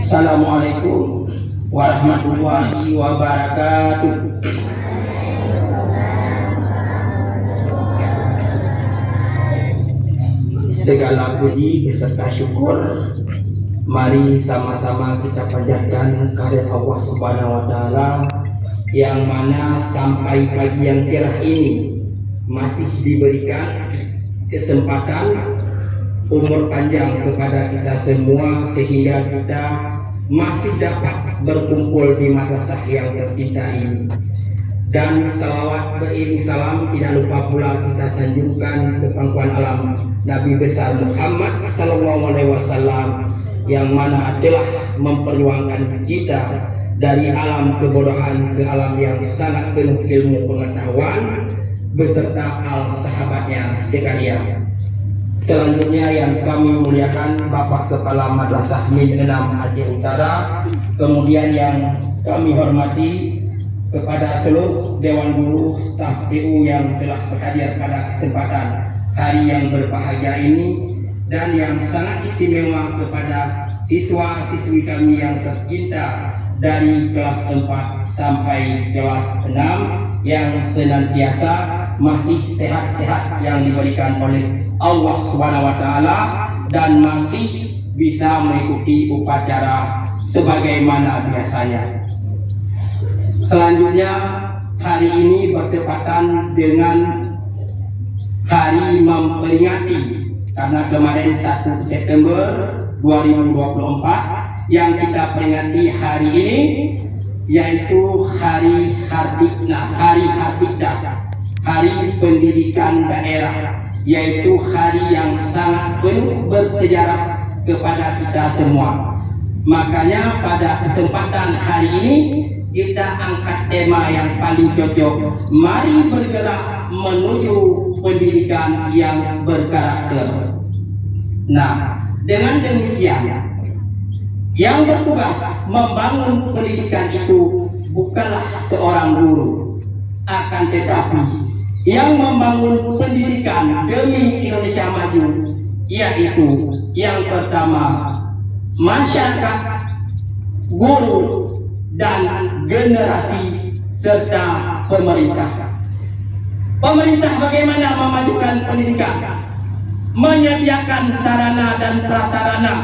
Assalamualaikum warahmatullahi wabarakatuh. Segala puji beserta syukur mari sama-sama kita panjatkan kehadirat Allah Subhanahu wa taala yang mana sampai pagi yang cerah ini masih diberikan kesempatan umur panjang kepada kita semua sehingga kita masih dapat berkumpul di madrasah yang tercinta ini. Dan salawat beriring salam tidak lupa pula kita sanjungkan ke pangkuan alam Nabi besar Muhammad sallallahu alaihi wasallam yang mana telah memperjuangkan kita dari alam kebodohan ke alam yang sangat penuh ilmu pengetahuan beserta al sahabatnya sekalian. Selanjutnya yang kami muliakan Bapak Kepala Madrasah Min 6 Aceh Utara, kemudian yang kami hormati kepada seluruh Dewan Guru staf DU yang telah berhadir pada kesempatan hari yang berbahagia ini, dan yang sangat istimewa kepada siswa-siswi kami yang tercinta dari kelas 4 sampai kelas 6 yang senantiasa masih sehat-sehat yang diberikan oleh Allah Subhanahu wa taala dan masih bisa mengikuti upacara sebagaimana biasanya. Selanjutnya hari ini bertepatan dengan hari memperingati, karena kemarin 1 September 2024 yang kita peringati hari ini yaitu Hari Hardikna, Hari Hardikda, Hari Pendidikan Daerah, yaitu hari yang sangat penuh bersejarah kepada kita semua. Makanya pada kesempatan hari ini kita angkat tema yang paling cocok, mari bergerak menuju pendidikan yang berkarakter. Nah, dengan demikian yang bertugas membangun pendidikan itu bukanlah seorang guru, akan tetapi yang membangun pendidikan demi Indonesia maju yaitu yang pertama masyarakat, guru, dan generasi serta pemerintah. Pemerintah bagaimana memajukan pendidikan? Menyediakan sarana dan prasarana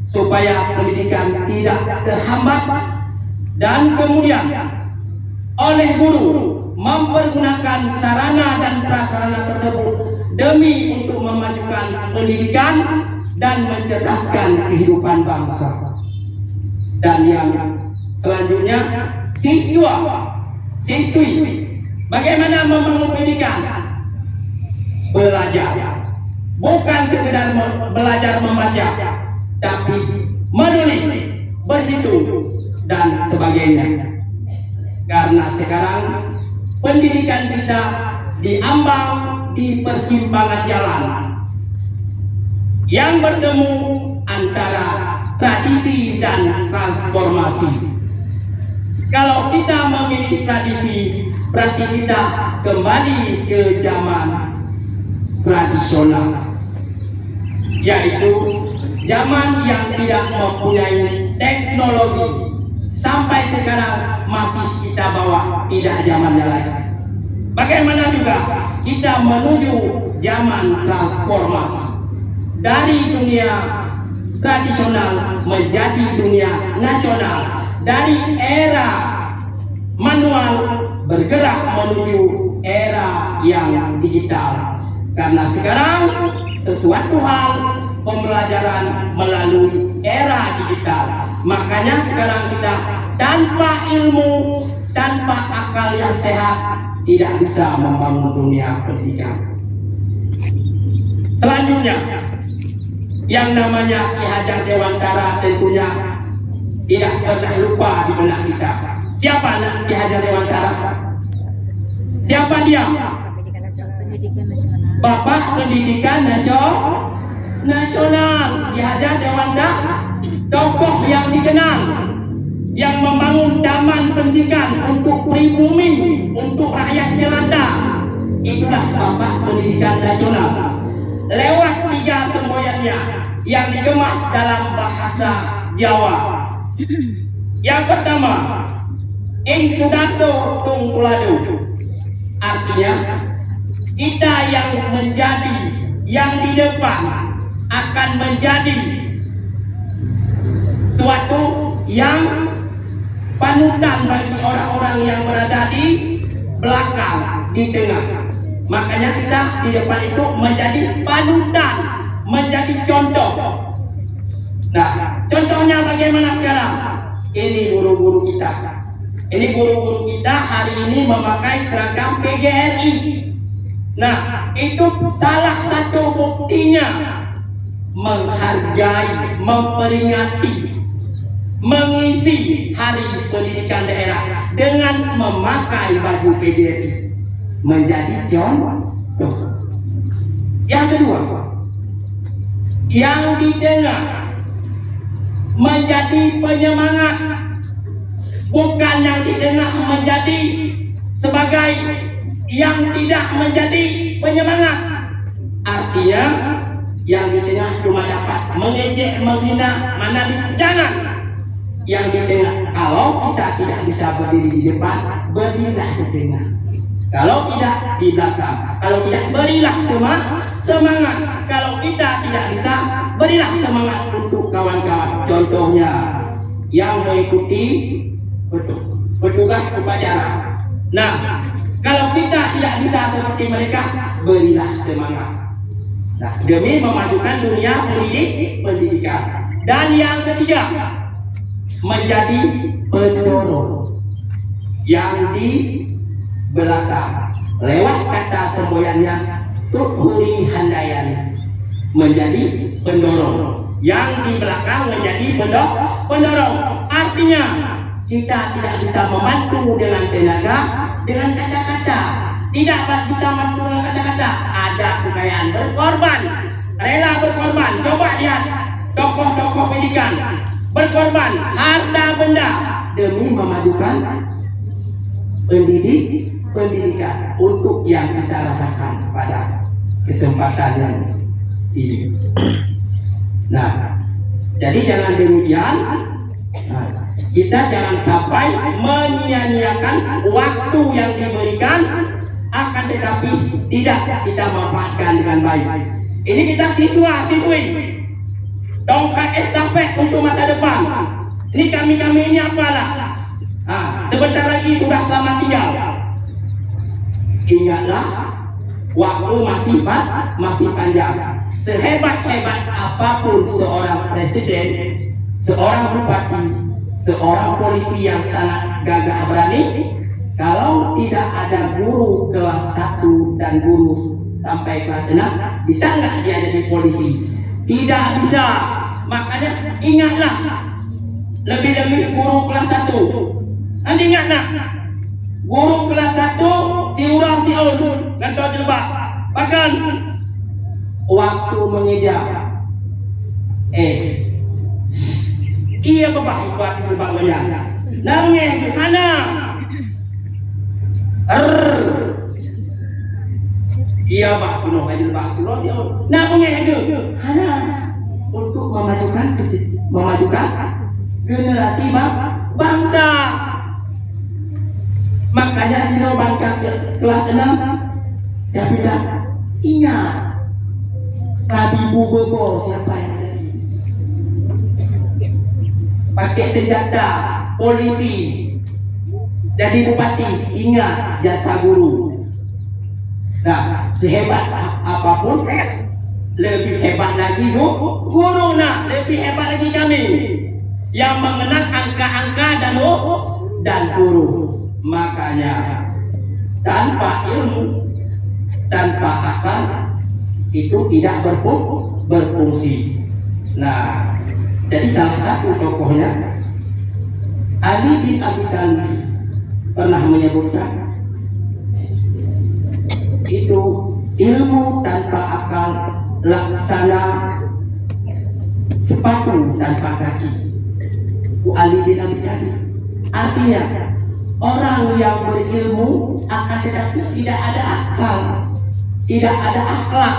supaya pendidikan tidak terhambat, dan kemudian oleh guru mempergunakan sarana dan prasarana tersebut demi untuk memajukan pendidikan dan mencerdaskan kehidupan bangsa. Dan yang selanjutnya siswi bagaimana membangun pendidikan? Belajar, bukan sekedar belajar membaca, tapi menulis, berhitung, dan sebagainya. Karena sekarang pendidikan kita diambang di persimpangan jalan yang bertemu antara tradisi dan transformasi. Kalau kita memilih tradisi, berarti kita kembali ke zaman tradisional, yaitu zaman yang tidak mempunyai teknologi. Sampai sekarang masih kita bawa, tidak zamannya lagi. Bagaimana juga kita menuju zaman transformasi dari dunia tradisional menjadi dunia nasional, dari era manual bergerak menuju era yang digital. Karena sekarang sesuatu hal pembelajaran melalui era digital. Makanya sekarang kita tanpa ilmu, tanpa akal yang sehat tidak bisa membangun dunia pendidikan. Selanjutnya, yang namanya Ki Hajar Dewantara tentunya tidak pernah lupa di benak kita. Siapa Ki Hajar Dewantara? Siapa dia? Bapak Pendidikan Nasional. Ki Hajar Dewantara, tokoh yang dikenal, yang membangun taman pendidikan untuk pribumi, untuk rakyat jelata. Itulah Bapak Pendidikan Nasional. Lewat 3 semboyannya yang dikemas dalam bahasa Jawa. Yang pertama, ing sudato tung kuladu. Artinya, kita yang menjadi yang di depan akan menjadi suatu yang panutan bagi orang-orang yang berada di belakang, di tengah. Makanya kita di depan itu menjadi panutan, menjadi contoh. Nah, contohnya bagaimana sekarang? Ini guru-guru kita. Ini guru-guru kita hari ini memakai seragam PGRI. Nah, itu salah satu buktinya menghargai, memperingati, mengisi Hari Pendidikan Daerah dengan memakai baju PGRI menjadi contoh. Yang kedua, yang di tengah menjadi penyemangat, bukan yang di tengah menjadi sebagai yang tidak menjadi penyemangat. Artinya yang di tengah cuma dapat mengejek, menghina, menalis. Jangan. Yang di tengah, kalau kita tidak bisa berdiri di depan, berilah di tengah. Kalau tidak, di belakang. Kalau tidak, berilah semangat. Kalau kita tidak bisa, berilah semangat untuk kawan-kawan. Contohnya, yang mengikuti petugas upacara. Nah, kalau kita tidak bisa seperti mereka, berilah semangat. Nah, demi memajukan dunia pendidikan. Dan yang ketiga, menjadi pendorong yang di belakang. Lewat kata semboyannya, Tuhuri Handayan, menjadi pendorong. Yang di belakang menjadi pendorong. Artinya, kita tidak bisa membantu dengan tenaga, dengan kata-kata. Tidak bisa membantu dengan kata-kata. Ada kekayaan berkorban, rela berkorban. Coba lihat tokoh-tokoh pendidikan berkorban harta benda demi memajukan pendidikan untuk yang kita rasakan pada kesempatan yang ini. Nah, jadi jangan demikian. Nah, kita jangan sampai menyia-nyiakan waktu yang diberikan, akan tetapi tidak kita manfaatkan dengan baik. Ini kita siswa-siswi, tongkat estafet untuk masa depan. Ini kami ini apalah. Sebentar lagi sudah selamat tinggal. Ingatlah, waktu masih panjang. Sehebat-hebat apapun seorang presiden, seorang bupati, seorang polisi yang sangat gagah berani, kalau tidak ada guru kelas 1 dan guru sampai kelas 6, bisa nggak dia jadi polisi? Tidak bisa. Makanya ingatlah, lebih-lebih guru kelas 1. Nanti ingatlah, guru kelas 1 si urang si on ngantau jilbab. Bahkan waktu mengejar iya bapak buat jilbab banyak. Nangis mana? Iya pak penuh jilbab penuh dia. Nangis itu. Hana untuk memajukan generasi bangsa. Makanya di bangka kelas 6 saya bilang, ingat Nabi Bobo siapa yang tadi pakai senjata polisi jadi bupati, ingat jasa guru. Nah, sehebat apapun, lebih hebat lagi guru. Nah, lebih hebat lagi kami yang mengenal angka-angka dan guru. Makanya tanpa ilmu, tanpa akal, itu tidak berfungsi. Nah, jadi salah satu tokohnya Ali bin Abi Thalib pernah menyebutkan itu ilmu tanpa akal laksana sepatu tanpa kaki. Ali bin Abi Thalib. Artinya orang yang berilmu akan tetapi tidak ada akal, tidak ada akhlak,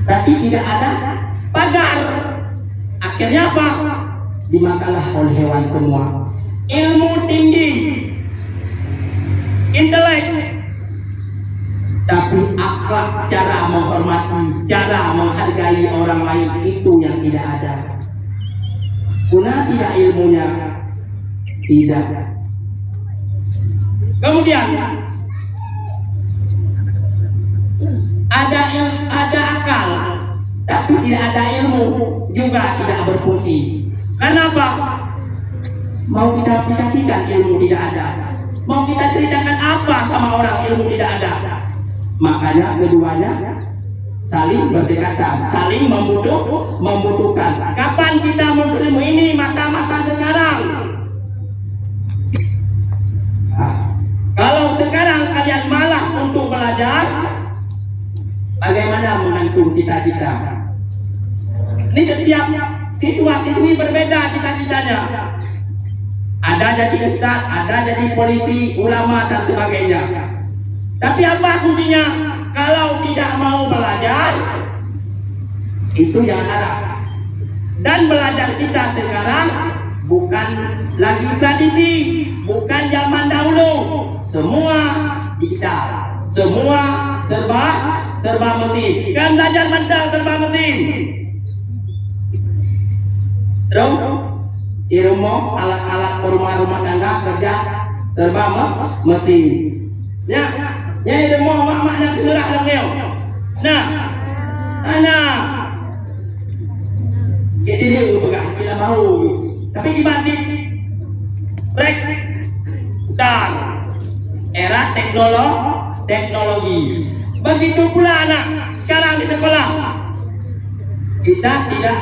berarti tidak ada pagar. Akhirnya apa? Dimakanlah oleh hewan semua. Ilmu tinggi, intelek, tapi akhlak, cara menghormati, cara menghargai orang lain itu yang tidak ada. Guna tidak ilmunya, tidak. Kemudian ada akal, tapi tidak ada ilmu juga tidak berfungsi. Kenapa? Mau kita aplikasikan ilmu tidak ada. Mau kita ceritakan apa sama orang ilmu tidak ada. Makanya keduanya saling berdekatan, saling membutuhkan. Kapan kita menerima ini? Masa-masa sekarang. Kalau sekarang kalian malas untuk belajar, bagaimana menggantung cita-cita? Ini setiap siswa-siswi berbeda cita-citanya. Ada jadi ustaz, ada jadi polisi, ulama dan sebagainya. Tapi apa kuncinya? Kalau tidak mau belajar, itu yang harap. Dan belajar kita sekarang bukan lagi tradisi, bukan zaman dahulu. Semua digital, semua serba mesin. Kan belajar mental serba mesin. Terus ilmu alat-alat rumah tangga kerja serba mesin. Ya, ilmu makna surah langit. Nah, jadi dia bergerak tidak mau. Tapi dibanding break dan era teknologi. Begitu pula anak sekarang di sekolah. Kita tidak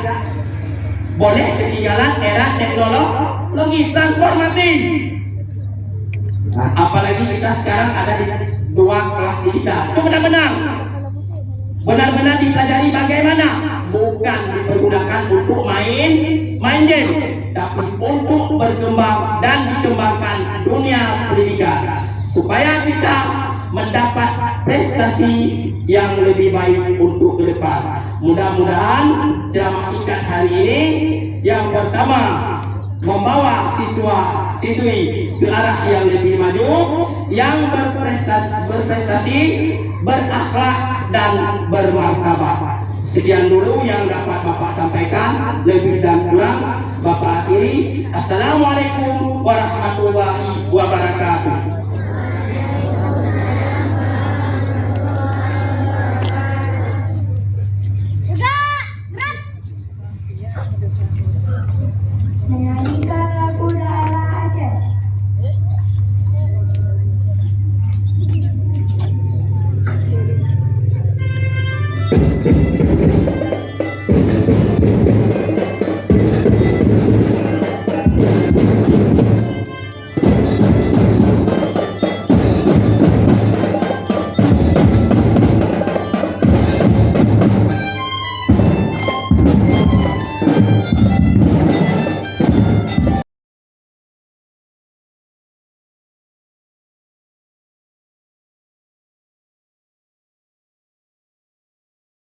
boleh ketinggalan era teknologi transformasi. Nah, apalagi kita sekarang ada di 2 kelas digital. Itu benar-benar dipelajari bagaimana, bukan dipergunakan untuk main game, tapi untuk berkembang dan dikembangkan dunia pendidikan supaya kita mendapat prestasi yang lebih baik untuk ke depan. Mudah-mudahan ceramah singkat hari ini yang pertama membawa siswa-siswi ke arah yang lebih maju, yang berprestasi, berakhlak dan bermartabat. Sekian dulu yang dapat Bapak sampaikan, lebih dan kurang Bapak akhiri. Assalamualaikum warahmatullahi wabarakatuh.